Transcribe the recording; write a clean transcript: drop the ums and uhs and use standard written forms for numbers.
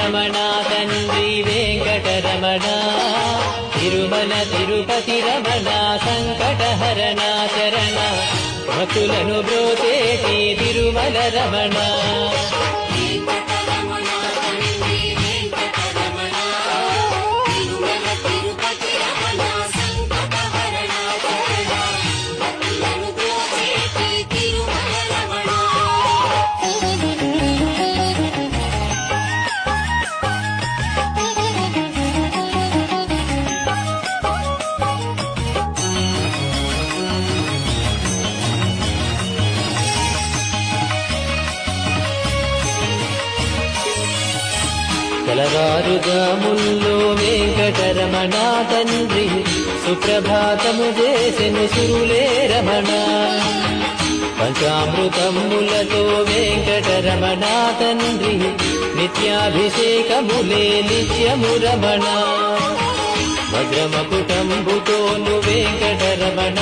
రమణ తండ్రి వెంకటరమణ తిరుమల తిరుపతి రమణ సంకటహరణ చరణ భక్తులను బ్రోచేటి తిరుమల రమణ తెలవారుజాముల్లో వెంకటరమణ తండ్రి సుప్రభాతము చేసెను సురులే రమణ పంచామృతములతో వెంకటరమణ తండ్రి నిత్యాభిషేకములే నిత్యము రమణ భద్రమకుటంబుతోను వెంకటరమణ